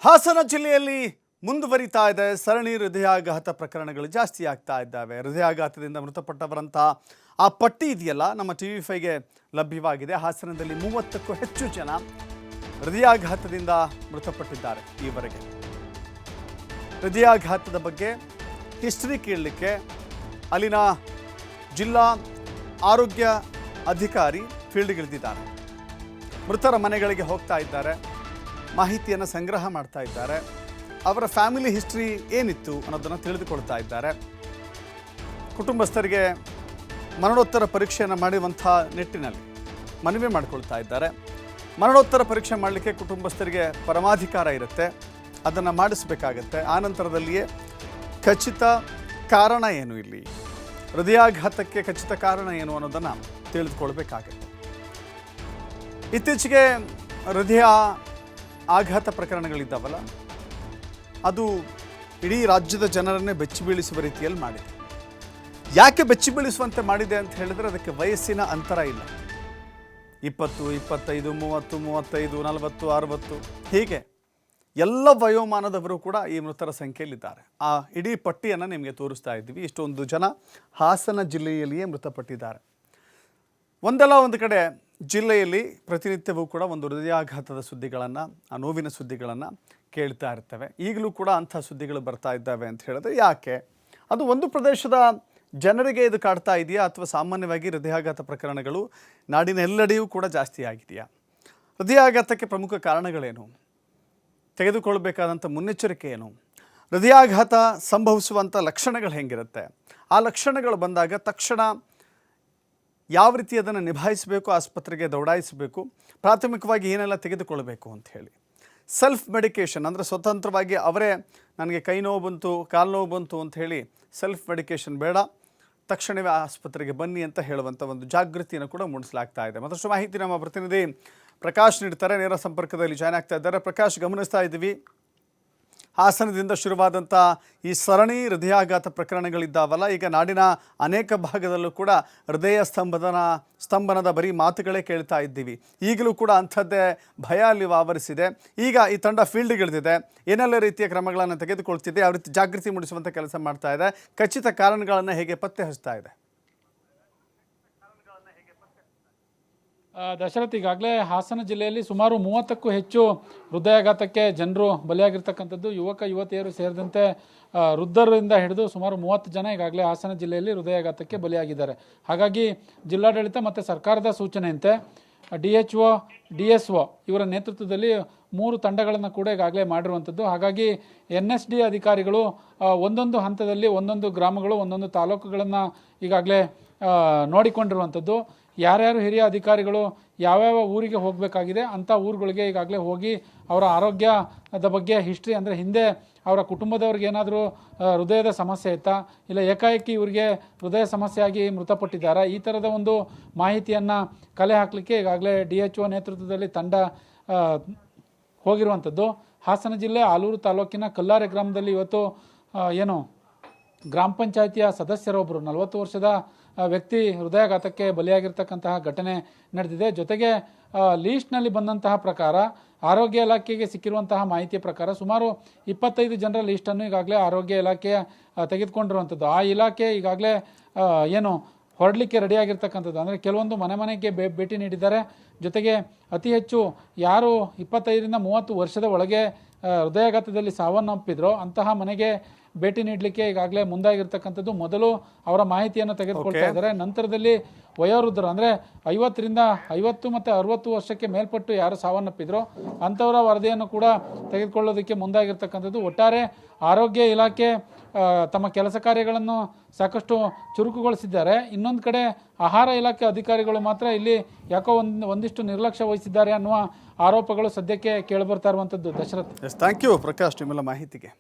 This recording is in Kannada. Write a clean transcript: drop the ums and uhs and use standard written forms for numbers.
ಹಾಸನ ಜಿಲ್ಲೆಯಲ್ಲಿ ಮುಂದುವರಿತಾ ಇದೆ ಸರಣಿ ಹೃದಯಾಘಾತ ಪ್ರಕರಣಗಳು ಜಾಸ್ತಿ ಆಗ್ತಾ ಇದ್ದಾವೆ. ಹೃದಯಾಘಾತದಿಂದ ಮೃತಪಟ್ಟವರಂತ ಆ ಪಟ್ಟಿ ಇದೆಯಲ್ಲ ನಮ್ಮ TV5ಗೆ ಲಭ್ಯವಾಗಿದೆ. ಹಾಸನದಲ್ಲಿ 30ಕ್ಕೂ ಹೆಚ್ಚು ಜನ ಹೃದಯಾಘಾತದಿಂದ ಮೃತಪಟ್ಟಿದ್ದಾರೆ. ಈವರೆಗೆ ಹೃದಯಾಘಾತದ ಬಗ್ಗೆ ಹಿಸ್ಟರಿ ಕೇಳಲಿಕ್ಕೆ ಅಲ್ಲಿನ ಜಿಲ್ಲಾ ಆರೋಗ್ಯ ಅಧಿಕಾರಿ ಫೀಲ್ಡ್ಗಿಳಿದಿದ್ದಾರೆ. ಮೃತರ ಮನೆಗಳಿಗೆ ಹೋಗ್ತಾ ಇದ್ದಾರೆ, ಮಾಹಿತಿಯನ್ನು ಸಂಗ್ರಹ ಮಾಡ್ತಾ ಇದ್ದಾರೆ, ಅವರ ಫ್ಯಾಮಿಲಿ ಹಿಸ್ಟ್ರಿ ಏನಿತ್ತು ಅನ್ನೋದನ್ನು ತಿಳಿದುಕೊಳ್ತಾ ಇದ್ದಾರೆ. ಕುಟುಂಬಸ್ಥರಿಗೆ ಮರಣೋತ್ತರ ಪರೀಕ್ಷೆಯನ್ನು ಮಾಡುವಂಥ ನಿಟ್ಟಿನಲ್ಲಿ ಮನವಿ ಮಾಡಿಕೊಳ್ತಾ ಇದ್ದಾರೆ. ಮರಣೋತ್ತರ ಪರೀಕ್ಷೆ ಮಾಡಲಿಕ್ಕೆ ಕುಟುಂಬಸ್ಥರಿಗೆ ಪರಮಾಧಿಕಾರ ಇರುತ್ತೆ, ಅದನ್ನು ಮಾಡಿಸಬೇಕಾಗತ್ತೆ. ಆನಂತರದಲ್ಲಿಯೇ ಖಚಿತ ಕಾರಣ ಏನು, ಇಲ್ಲಿ ಹೃದಯಾಘಾತಕ್ಕೆ ಖಚಿತ ಕಾರಣ ಏನು ಅನ್ನೋದನ್ನು ತಿಳಿದುಕೊಳ್ಬೇಕಾಗತ್ತೆ. ಇತ್ತೀಚೆಗೆ ಹೃದಯ ಆಘಾತ ಪ್ರಕರಣಗಳಿದ್ದಾವಲ್ಲ, ಅದು ಇಡೀ ರಾಜ್ಯದ ಜನರನ್ನೇ ಬೆಚ್ಚಿ ಬೀಳಿಸುವ ರೀತಿಯಲ್ಲಿ ಮಾಡಿದೆ. ಯಾಕೆ ಬೆಚ್ಚಿ ಬೀಳಿಸುವಂತೆ ಮಾಡಿದೆ ಅಂತ ಹೇಳಿದ್ರೆ ಅದಕ್ಕೆ ವಯಸ್ಸಿನ ಅಂತರ ಇಲ್ಲ. 20, 25, 30, 35, 40, 60 ಹೀಗೆ ಎಲ್ಲ ವಯೋಮಾನದವರು ಕೂಡ ಈ ಮೃತರ ಸಂಖ್ಯೆಯಲ್ಲಿದ್ದಾರೆ. ಆ ಇಡೀ ಪಟ್ಟಿಯನ್ನು ನಿಮಗೆ ತೋರಿಸ್ತಾ ಇದ್ದೀವಿ. ಇಷ್ಟೊಂದು ಜನ ಹಾಸನ ಜಿಲ್ಲೆಯಲ್ಲಿಯೇ ಮೃತಪಟ್ಟಿದ್ದಾರೆ. ಒಂದಲ್ಲ ಒಂದು ಕಡೆ ಜಿಲ್ಲೆಯಲ್ಲಿ ಪ್ರತಿನಿತ್ಯವೂ ಕೂಡ ಒಂದು ಹೃದಯಾಘಾತದ ಸುದ್ದಿಗಳನ್ನು, ಆ ನೋವಿನ ಸುದ್ದಿಗಳನ್ನು ಕೇಳ್ತಾ ಇರ್ತವೆ. ಈಗಲೂ ಕೂಡ ಅಂಥ ಸುದ್ದಿಗಳು ಬರ್ತಾ ಇದ್ದಾವೆ ಅಂತ ಹೇಳಿದ್ರೆ ಯಾಕೆ? ಅದು ಒಂದು ಪ್ರದೇಶದ ಜನರಿಗೆ ಇದು ಕಾಡ್ತಾ ಇದೆಯಾ, ಅಥವಾ ಸಾಮಾನ್ಯವಾಗಿ ಹೃದಯಾಘಾತ ಪ್ರಕರಣಗಳು ನಾಡಿನ ಎಲ್ಲೆಡೆಯೂ ಕೂಡ ಜಾಸ್ತಿ ಆಗಿದೆಯಾ? ಹೃದಯಾಘಾತಕ್ಕೆ ಪ್ರಮುಖ ಕಾರಣಗಳೇನು? ತೆಗೆದುಕೊಳ್ಳಬೇಕಾದಂಥ ಮುನ್ನೆಚ್ಚರಿಕೆ ಏನು? ಹೃದಯಾಘಾತ ಸಂಭವಿಸುವಂಥ ಲಕ್ಷಣಗಳು ಹೆಂಗಿರುತ್ತೆ? ಆ ಲಕ್ಷಣಗಳು ಬಂದಾಗ ತಕ್ಷಣ ಯಾವ ರೀತಿ ಅದನ್ನು ನಿಭಾಯಿಸಬೇಕು, ಆಸ್ಪತ್ರೆಗೆ ದೌಡಾಯಿಸಬೇಕು, ಪ್ರಾಥಮಿಕವಾಗಿ ಏನೆಲ್ಲ ತೆಗೆದುಕೊಳ್ಳಬೇಕು ಅಂತ ಹೇಳಿ. ಸೆಲ್ಫ್ ಮೆಡಿಕೇಷನ್ ಅಂದರೆ ಸ್ವತಂತ್ರವಾಗಿ ಅವರೇ ನನಗೆ ಕೈ ನೋವು ಬಂತು, ಕಾಲು ನೋವು ಬಂತು ಅಂತ ಹೇಳಿ ಸೆಲ್ಫ್ ಮೆಡಿಕೇಷನ್ ಬೇಡ, ತಕ್ಷಣವೇ ಆಸ್ಪತ್ರೆಗೆ ಬನ್ನಿ ಅಂತ ಹೇಳುವಂಥ ಒಂದು ಜಾಗೃತಿಯನ್ನು ಕೂಡ ಮೂಡಿಸಲಾಗ್ತಾ ಇದೆ. ಮತ್ತಷ್ಟು ಮಾಹಿತಿ ನಮ್ಮ ಪ್ರತಿನಿಧಿ ಪ್ರಕಾಶ್ ನೀಡ್ತಾರೆ, ನೇರ ಸಂಪರ್ಕದಲ್ಲಿ ಜಾಯ್ನ್ ಆಗ್ತಾ ಇದ್ದಾರೆ. ಪ್ರಕಾಶ್, ಗಮನಿಸ್ತಾ ಇದ್ದೀವಿ ಹಾಸನದಿಂದ ಶುರುವಾದಂಥ ಈ ಸರಣಿ ಹೃದಯಾಘಾತ ಪ್ರಕರಣಗಳಿದ್ದಾವಲ್ಲ, ಈಗ ನಾಡಿನ ಅನೇಕ ಭಾಗದಲ್ಲೂ ಕೂಡ ಹೃದಯ ಸ್ತಂಭನದ ಬರೀ ಮಾತುಗಳೇ ಕೇಳ್ತಾ ಇದ್ದೀವಿ. ಈಗಲೂ ಕೂಡ ಅಂಥದ್ದೇ ಭಯ ಅಲ್ಲಿ ಆವರಿಸಿದೆ. ಈಗ ಈ ತಂಡ ಫೀಲ್ಡ್ಗಿಳಿದಿದೆ, ಏನೆಲ್ಲ ರೀತಿಯ ಕ್ರಮಗಳನ್ನು ತೆಗೆದುಕೊಳ್ತಿದೆ, ಯಾವ ರೀತಿ ಜಾಗೃತಿ ಮೂಡಿಸುವಂಥ ಕೆಲಸ ಮಾಡ್ತಾ ಇದೆ, ಖಚಿತ ಕಾರಣಗಳನ್ನು ಹೇಗೆ ಪತ್ತೆ ಹಚ್ತಾ ಇದೆ? ದಶರಥ್, ಈಗಾಗಲೇ ಹಾಸನ ಜಿಲ್ಲೆಯಲ್ಲಿ ಸುಮಾರು 30ಕ್ಕೂ ಹೆಚ್ಚು ಹೃದಯಾಘಾತಕ್ಕೆ ಜನರು ಬಲಿಯಾಗಿರ್ತಕ್ಕಂಥದ್ದು. ಯುವಕ ಯುವತಿಯರು ಸೇರಿದಂತೆ ವೃದ್ಧರಿಂದ ಹಿಡಿದು ಸುಮಾರು 30 ಜನ ಈಗಾಗಲೇ ಹಾಸನ ಜಿಲ್ಲೆಯಲ್ಲಿ ಹೃದಯಾಘಾತಕ್ಕೆ ಬಲಿಯಾಗಿದ್ದಾರೆ. ಹಾಗಾಗಿ ಜಿಲ್ಲಾಡಳಿತ ಮತ್ತು ಸರ್ಕಾರದ ಸೂಚನೆಯಂತೆ DHO, DSO ಇವರ ನೇತೃತ್ವದಲ್ಲಿ 3 ತಂಡಗಳನ್ನು ಕೂಡ ಈಗಾಗಲೇ ಮಾಡಿರುವಂಥದ್ದು. ಹಾಗಾಗಿ NSD ಅಧಿಕಾರಿಗಳು ಒಂದೊಂದು ಹಂತದಲ್ಲಿ ಒಂದೊಂದು ಗ್ರಾಮಗಳು, ಒಂದೊಂದು ತಾಲೂಕುಗಳನ್ನು ಈಗಾಗಲೇ ನೋಡಿಕೊಂಡಿರುವಂಥದ್ದು. ಯಾರ್ಯಾರು ಹಿರಿಯ ಅಧಿಕಾರಿಗಳು ಯಾವ್ಯಾವ ಊರಿಗೆ ಹೋಗಬೇಕಾಗಿದೆ ಅಂಥ ಊರುಗಳಿಗೆ ಈಗಾಗಲೇ ಹೋಗಿ ಅವರ ಆರೋಗ್ಯದ ಬಗ್ಗೆ ಹಿಸ್ಟ್ರಿ, ಅಂದರೆ ಹಿಂದೆ ಅವರ ಕುಟುಂಬದವ್ರಿಗೆ ಏನಾದರೂ ಹೃದಯದ ಸಮಸ್ಯೆ ಇತ್ತಾ, ಇಲ್ಲ ಏಕಾಏಕಿ ಇವರಿಗೆ ಹೃದಯ ಸಮಸ್ಯೆಯಾಗಿ ಮೃತಪಟ್ಟಿದ್ದಾರಾ, ಈ ಥರದ ಒಂದು ಮಾಹಿತಿಯನ್ನು ಕಲೆ ಹಾಕಲಿಕ್ಕೆ ಈಗಾಗಲೇ DHO ನೇತೃತ್ವದಲ್ಲಿ ತಂಡ ಹೋಗಿರುವಂಥದ್ದು. ಹಾಸನ ಜಿಲ್ಲೆ ಆಲೂರು ತಾಲೂಕಿನ ಕಲ್ಲಾರೆ ಗ್ರಾಮದಲ್ಲಿ ಇವತ್ತು ಗ್ರಾಮ ಪಂಚಾಯಿತಿಯ ಸದಸ್ಯರೊಬ್ಬರು 40 ವರ್ಷದ ವ್ಯಕ್ತಿ ಹೃದಯಾಘಾತಕ್ಕೆ ಬಲಿಯಾಗಿರ್ತಕ್ಕಂತಹ ಘಟನೆ ನಡೆದಿದೆ. ಜೊತೆಗೆ ಲೀಸ್ಟ್ನಲ್ಲಿ ಬಂದಂತಹ ಪ್ರಕಾರ, ಆರೋಗ್ಯ ಇಲಾಖೆಗೆ ಸಿಕ್ಕಿರುವಂತಹ ಮಾಹಿತಿಯ ಪ್ರಕಾರ ಸುಮಾರು 25 ಜನರ ಲೀಸ್ಟನ್ನು ಈಗಾಗಲೇ ಆರೋಗ್ಯ ಇಲಾಖೆ ತೆಗೆದುಕೊಂಡಿರುವಂಥದ್ದು. ಆ ಇಲಾಖೆ ಈಗಾಗಲೇ ಹೊರಡಲಿಕ್ಕೆ ರೆಡಿಯಾಗಿರ್ತಕ್ಕಂಥದ್ದು. ಅಂದರೆ ಕೆಲವೊಂದು ಮನೆಗೆ ಭೇಟಿ ನೀಡಿದ್ದಾರೆ. ಜೊತೆಗೆ ಅತಿ ಹೆಚ್ಚು ಯಾರು 25ರಿಂದ 30 ವರ್ಷದ ಒಳಗೆ ಹೃದಯಾಘಾತದಲ್ಲಿ ಸಾವನ್ನಪ್ಪಿದ್ರೋ ಅಂತಹ ಮನೆಗೆ ಭೇಟಿ ನೀಡಲಿಕ್ಕೆ ಈಗಾಗಲೇ ಮುಂದಾಗಿರ್ತಕ್ಕಂಥದ್ದು. ಮೊದಲು ಅವರ ಮಾಹಿತಿಯನ್ನು ತೆಗೆದುಕೊಳ್ತಾ ಇದ್ದಾರೆ. ನಂತರದಲ್ಲಿ ವಯೋವೃದ್ಧರು, ಅಂದರೆ 50ರಿಂದ 50 ಮತ್ತು 60 ವರ್ಷಕ್ಕೆ ಮೇಲ್ಪಟ್ಟು ಯಾರು ಸಾವನ್ನಪ್ಪಿದ್ರೋ ಅಂಥವರ ವರದಿಯನ್ನು ಕೂಡ ತೆಗೆದುಕೊಳ್ಳೋದಕ್ಕೆ ಮುಂದಾಗಿರ್ತಕ್ಕಂಥದ್ದು. ಒಟ್ಟಾರೆ ಆರೋಗ್ಯ ಇಲಾಖೆ ತಮ್ಮ ಕೆಲಸ ಕಾರ್ಯಗಳನ್ನು ಸಾಕಷ್ಟು ಚುರುಕುಗೊಳಿಸಿದ್ದಾರೆ. ಇನ್ನೊಂದು ಕಡೆ ಆಹಾರ ಇಲಾಖೆ ಅಧಿಕಾರಿಗಳು ಮಾತ್ರ ಇಲ್ಲಿ ಯಾಕೋ ಒಂದಿಷ್ಟು ನಿರ್ಲಕ್ಷ್ಯ ವಹಿಸಿದ್ದಾರೆ ಅನ್ನುವ ಆರೋಪಗಳು ಸದ್ಯಕ್ಕೆ ಕೇಳಿಬರ್ತಾ ಇರುವಂಥದ್ದು. ದಶರಥ್, ಥ್ಯಾಂಕ್ ಯು ಪ್ರಕಾಶ್, ನಿಮ್ಮೆಲ್ಲ ಮಾಹಿತಿಗೆ.